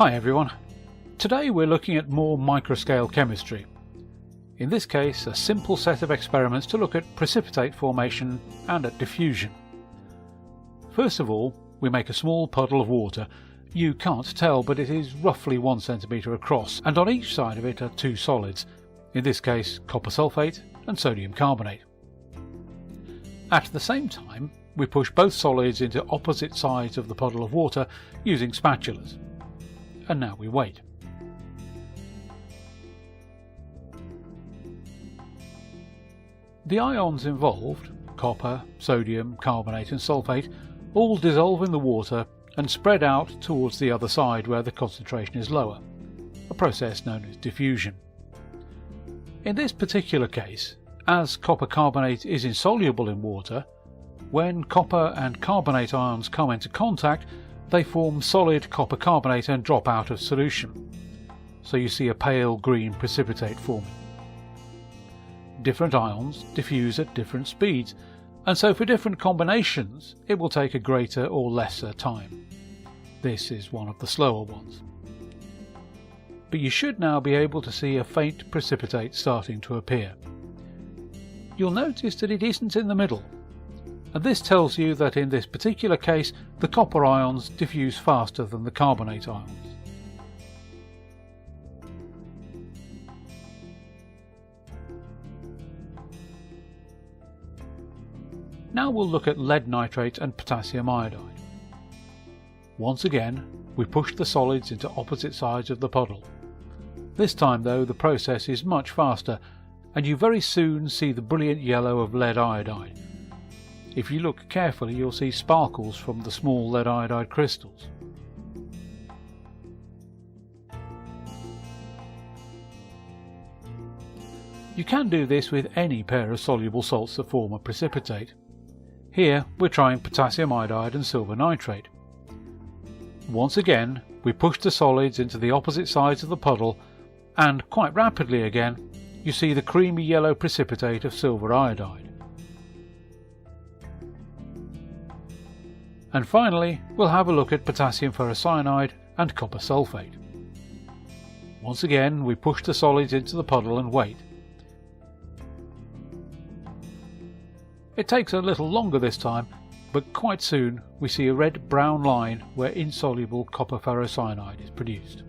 Hi everyone. Today we're looking at more microscale chemistry. In this case, a simple set of experiments to look at precipitate formation and at diffusion. First of all, we make a small puddle of water. You can't tell, but it is roughly 1 centimetre across, and on each side of it are two solids, in this case copper sulfate and sodium carbonate. At the same time, we push both solids into opposite sides of the puddle of water using spatulas. And now we wait. The ions involved, copper, sodium, carbonate and sulfate, all dissolve in the water and spread out towards the other side where the concentration is lower, a process known as diffusion. In this particular case, as copper carbonate is insoluble in water, when copper and carbonate ions come into contact, they form solid copper carbonate and drop out of solution, so you see a pale green precipitate forming. Different ions diffuse at different speeds, and so for different combinations it will take a greater or lesser time. This is one of the slower ones. But you should now be able to see a faint precipitate starting to appear. You'll notice that it isn't in the middle, and this tells you that in this particular case the copper ions diffuse faster than the carbonate ions. Now we'll look at lead nitrate and potassium iodide. Once again, we push the solids into opposite sides of the puddle. This time though the process is much faster, and you very soon see the brilliant yellow of lead iodide. If you look carefully, you'll see sparkles from the small lead iodide crystals. You can do this with any pair of soluble salts that form a precipitate. Here we're trying potassium iodide and silver nitrate. Once again, we push the solids into the opposite sides of the puddle, and quite rapidly again, you see the creamy yellow precipitate of silver iodide. And finally, we'll have a look at potassium ferrocyanide and copper sulfate. Once again, we push the solids into the puddle and wait. It takes a little longer this time, but quite soon we see a red-brown line where insoluble copper ferrocyanide is produced.